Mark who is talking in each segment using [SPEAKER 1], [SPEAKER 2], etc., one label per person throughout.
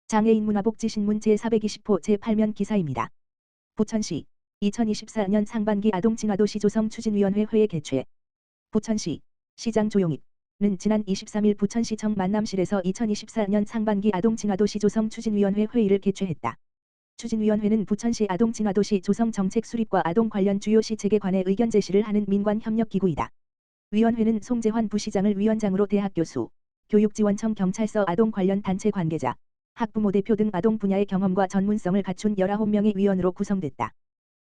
[SPEAKER 1] 장애인 문화복지신문 제420호 제8면 기사입니다. 부천시 2024년 상반기 아동친화도시 조성 추진위원회 회의 개최. 부천시 시장 조용익은 지난 23일 부천시청 만남실에서 2024년 상반기 아동친화도시 조성 추진위원회 회의를 개최했다. 추진위원회는 부천시 아동친화도시 조성 정책 수립과 아동 관련 주요 시책에 관해 의견 제시를 하는 민관협력기구이다. 위원회는 송재환 부시장을 위원장으로 대학 교수, 교육지원청 경찰서 아동 관련 단체 관계자, 학부모 대표 등 아동 분야의 경험과 전문성을 갖춘 19명의 위원으로 구성됐다.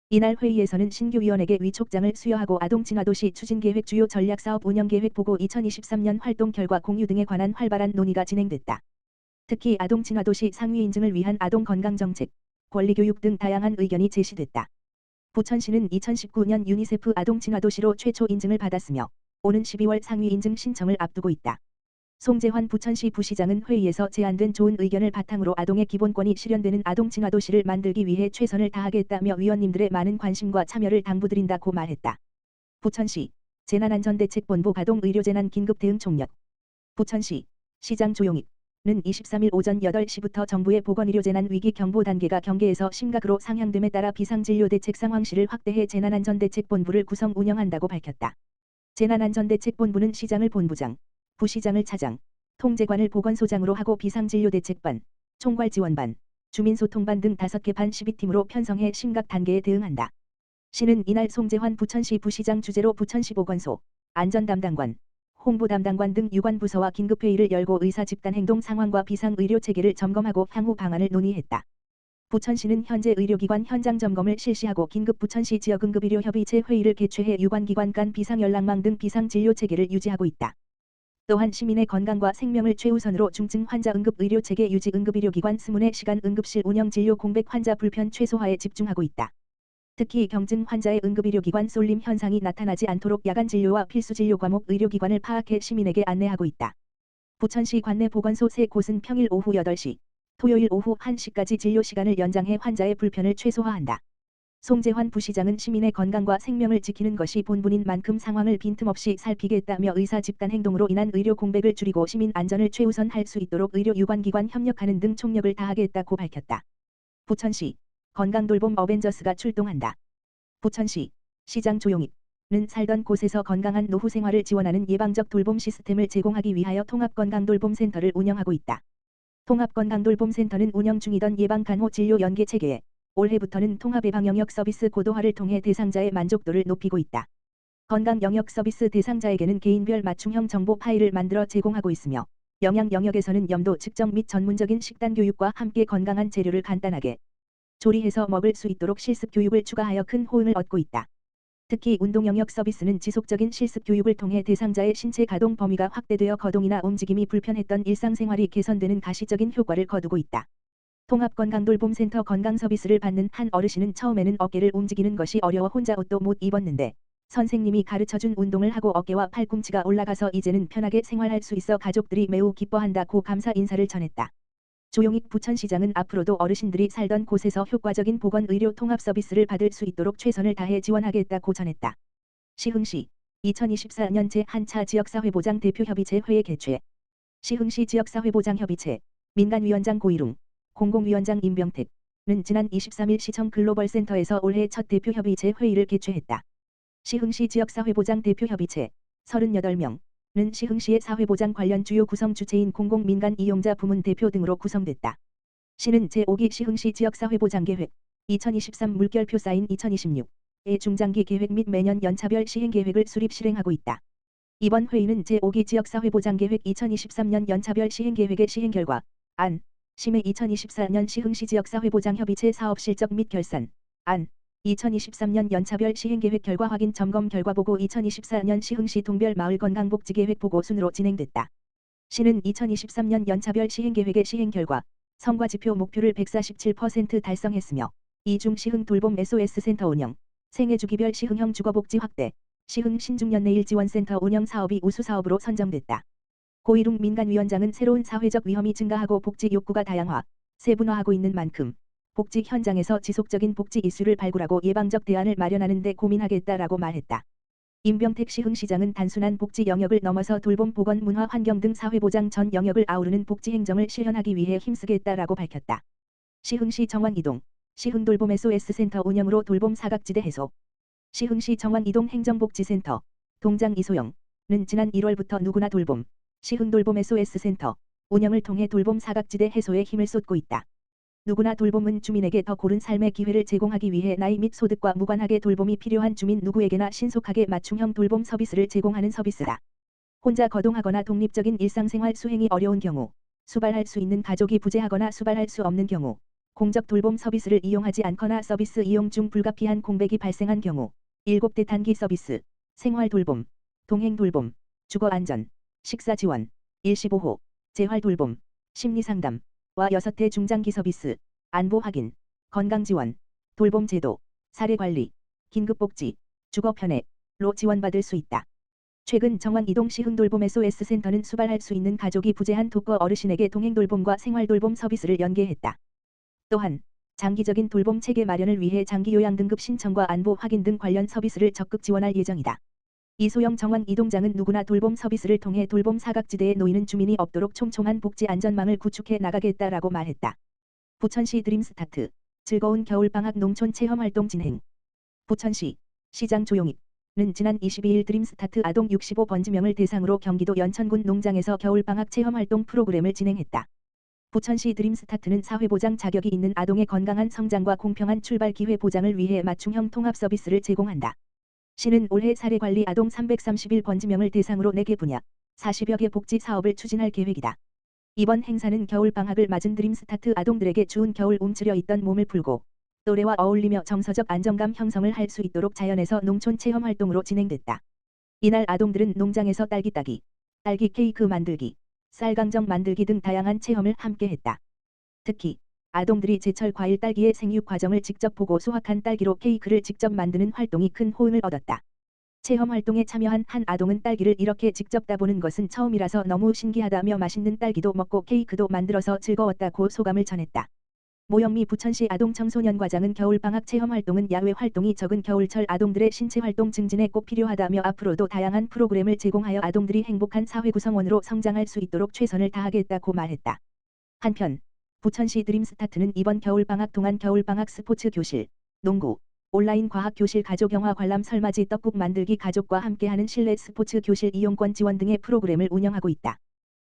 [SPEAKER 1] 이날 회의에서는 신규 위원에게 위촉장을 수여하고 아동친화도시 추진계획 주요 전략사업 운영계획 보고 2023년 활동 결과 공유 등에 관한 활발한 논의가 진행됐다. 특히 아동친화도시 상위 인증을 위한 아동건강정책, 권리교육 등 다양한 의견이 제시됐다. 부천시는 2019년 유니세프 아동친화도시로 최초 인증을 받았으며 오는 12월 상위 인증 신청을 앞두고 있다. 송재환 부천시 부시장은 회의에서 제안된 좋은 의견을 바탕으로 아동의 기본권이 실현되는 아동친화도시를 만들기 위해 최선을 다하겠다며 위원님들의 많은 관심과 참여를 당부드린다고 말했다. 부천시 재난안전대책본부 가동의료재난 긴급대응총력. 부천시 시장 조용익은 23일 오전 8시부터 정부의 보건의료재난 위기 경보 단계가 경계에서 심각으로 상향됨에 따라 비상진료대책 상황실을 확대해 재난안전대책본부를 구성 운영한다고 밝혔다. 재난안전대책본부는 시장을 본부장, 부시장을 차장, 통제관을 보건소장으로 하고 비상진료대책반, 총괄지원반, 주민소통반 등 5개 반 12팀으로 편성해 심각 단계에 대응한다. 시는 이날 송재환 부천시 부시장 주재로 부천시 보건소, 안전담당관, 홍보담당관 등 유관부서와 긴급회의를 열고 의사집단행동 상황과 비상의료체계를 점검하고 향후 방안을 논의했다. 부천시는 현재 의료기관 현장 점검을 실시하고 긴급 부천시 지역응급의료협의체 회의를 개최해 유관기관 간 비상연락망 등 비상진료체계를 유지하고 있다. 또한 시민의 건강과 생명을 최우선으로 중증 환자 응급의료체계 유지 응급의료기관 20시간 응급실 운영 진료 공백 환자 불편 최소화에 집중하고 있다. 특히 경증 환자의 응급의료기관 쏠림 현상이 나타나지 않도록 야간 진료와 필수진료 과목 의료기관을 파악해 시민에게 안내하고 있다. 부천시 관내 보건소 3곳은 평일 오후 8시, 토요일 오후 1시까지 진료시간을 연장해 환자의 불편을 최소화한다. 송재환 부시장은 시민의 건강과 생명을 지키는 것이 본분인 만큼 상황을 빈틈없이 살피겠다며 의사 집단 행동으로 인한 의료 공백을 줄이고 시민 안전을 최우선할 수 있도록 의료 유관기관 협력하는 등 총력을 다하겠다고 밝혔다. 부천시 건강돌봄 어벤져스가 출동한다. 부천시 시장 조용익은 살던 곳에서 건강한 노후 생활을 지원하는 예방적 돌봄 시스템을 제공하기 위하여 통합건강돌봄센터를 운영하고 있다. 통합건강돌봄센터는 운영 중이던 예방간호 진료 연계 체계에 올해부터는 통합예방영역 서비스 고도화를 통해 대상자의 만족도를 높이고 있다. 건강영역 서비스 대상자에게는 개인별 맞춤형 정보 파일을 만들어 제공하고 있으며 영양 영역에서는 염도 측정 및 전문적인 식단 교육과 함께 건강한 재료를 간단하게 조리해서 먹을 수 있도록 실습 교육을 추가하여 큰 호응을 얻고 있다. 특히 운동 영역 서비스는 지속적인 실습 교육을 통해 대상자의 신체 가동 범위가 확대되어 거동이나 움직임이 불편했던 일상생활이 개선되는 가시적인 효과를 거두고 있다. 통합건강돌봄센터 건강서비스를 받는 한 어르신은 처음에는 어깨를 움직이는 것이 어려워 혼자 옷도 못 입었는데 선생님이 가르쳐준 운동을 하고 어깨와 팔꿈치가 올라가서 이제는 편하게 생활할 수 있어 가족들이 매우 기뻐한다고 감사 인사를 전했다. 조용익 부천시장은 앞으로도 어르신들이 살던 곳에서 효과적인 보건의료 통합서비스를 받을 수 있도록 최선을 다해 지원하겠다고 전했다. 시흥시 2024년 제1차 지역사회보장 대표협의체 회의 개최. 시흥시 지역사회보장협의체 민간위원장 고일웅, 공공위원장 임병택은 지난 23일 시청 글로벌센터에서 올해 첫 대표협의체 회의를 개최했다. 시흥시 지역사회보장 대표협의체 38명은 시흥시의 사회보장 관련 주요 구성 주체인 공공민간 이용자 부문 대표 등으로 구성됐다. 시는 제5기 시흥시 지역사회보장계획 2023 물결표 사인 2026의 중장기 계획 및 매년 연차별 시행계획을 수립 실행하고 있다. 이번 회의는 제5기 지역사회보장계획 2023년 연차별 시행계획의 시행 결과, 안, 심의 2024년 시흥시 지역사회보장협의체 사업 실적 및 결산, 안, 2023년 연차별 시행계획 결과 확인 점검 결과 보고 2024년 시흥시 동별 마을건강복지계획 보고 순으로 진행됐다. 시는 2023년 연차별 시행계획의 시행 결과, 성과지표 목표를 147% 달성했으며 이 중 시흥 돌봄 SOS센터 운영, 생애주기별 시흥형 주거복지 확대, 시흥 신중년내일지원센터 운영 사업이 우수사업으로 선정됐다. 고일웅 민간위원장은 새로운 사회적 위험이 증가하고 복지 욕구가 다양화, 세분화하고 있는 만큼 복지 현장에서 지속적인 복지 이슈를 발굴하고 예방적 대안을 마련하는 데 고민하겠다라고 말했다. 임병택 시흥시장은 단순한 복지 영역을 넘어서 돌봄, 보건, 문화, 환경 등 사회보장 전 영역을 아우르는 복지 행정을 실현하기 위해 힘쓰겠다라고 밝혔다. 시흥시 정원2동 시흥돌봄 SOS센터 운영으로 돌봄 사각지대 해소. 시흥시 정원2동 행정복지센터 동장 이소영은 지난 1월부터 누구나 돌봄 시흥돌봄 SOS센터 운영을 통해 돌봄 사각지대 해소에 힘을 쏟고 있다. 누구나 돌봄은 주민에게 더 고른 삶의 기회를 제공하기 위해 나이 및 소득과 무관하게 돌봄이 필요한 주민 누구에게나 신속하게 맞춤형 돌봄 서비스를 제공하는 서비스다. 혼자 거동하거나 독립적인 일상생활 수행이 어려운 경우, 수발할 수 있는 가족이 부재하거나 수발할 수 없는 경우, 공적 돌봄 서비스를 이용하지 않거나 서비스 이용 중 불가피한 공백이 발생한 경우, 7대 단기 서비스, 생활 돌봄, 동행 돌봄, 주거 안전, 식사 지원, 일시보호, 재활 돌봄, 심리 상담, 와 6대 중장기 서비스, 안보 확인, 건강 지원, 돌봄 제도, 사례 관리, 긴급복지, 주거 편액로 지원받을 수 있다. 최근 정원2동 시흥돌봄 SOS센터는 수발할 수 있는 가족이 부재한 독거 어르신에게 동행돌봄과 생활돌봄 서비스를 연계했다. 또한 장기적인 돌봄 체계 마련을 위해 장기요양 등급 신청과 안보 확인 등 관련 서비스를 적극 지원할 예정이다. 이소영 정원2동장은 누구나 돌봄 서비스를 통해 돌봄 사각지대에 놓이는 주민이 없도록 촘촘한 복지 안전망을 구축해 나가겠다라고 말했다. 부천시 드림스타트 즐거운 겨울방학 농촌 체험활동 진행. 부천시 시장 조용익은 지난 22일 드림스타트 아동 65번지명을 대상으로 경기도 연천군 농장에서 겨울방학 체험활동 프로그램을 진행했다. 부천시 드림스타트는 사회보장 자격이 있는 아동의 건강한 성장과 공평한 출발 기회 보장을 위해 맞춤형 통합 서비스를 제공한다. 시는 올해 사례관리 아동 331번지명을 대상으로 4개 분야, 40여 개 복지 사업을 추진할 계획이다. 이번 행사는 겨울방학을 맞은 드림스타트 아동들에게 추운 겨울 움츠려 있던 몸을 풀고 또래와 어울리며 정서적 안정감 형성을 할 수 있도록 자연에서 농촌 체험활동으로 진행됐다. 이날 아동들은 농장에서 딸기 따기, 딸기 케이크 만들기, 쌀강정 만들기 등 다양한 체험을 함께했다. 특히 아동들이 제철 과일 딸기의 생육 과정을 직접 보고 수확한 딸기로 케이크를 직접 만드는 활동이 큰 호응을 얻었다. 체험 활동에 참여한 한 아동은 딸기를 이렇게 직접 따보는 것은 처음이라서 너무 신기하다며 맛있는 딸기도 먹고 케이크도 만들어서 즐거웠다고 소감을 전했다. 모영미 부천시 아동청소년과장은 겨울방학 체험 활동은 야외 활동이 적은 겨울철 아동들의 신체 활동 증진에 꼭 필요하다며 앞으로도 다양한 프로그램을 제공하여 아동들이 행복한 사회 구성원으로 성장할 수 있도록 최선을 다하겠다고 말했다. 한편 부천시 드림스타트는 이번 겨울방학 동안 겨울방학 스포츠 교실, 농구, 온라인 과학 교실 가족 영화 관람 설맞이 떡국 만들기 가족과 함께하는 실내 스포츠 교실 이용권 지원 등의 프로그램을 운영하고 있다.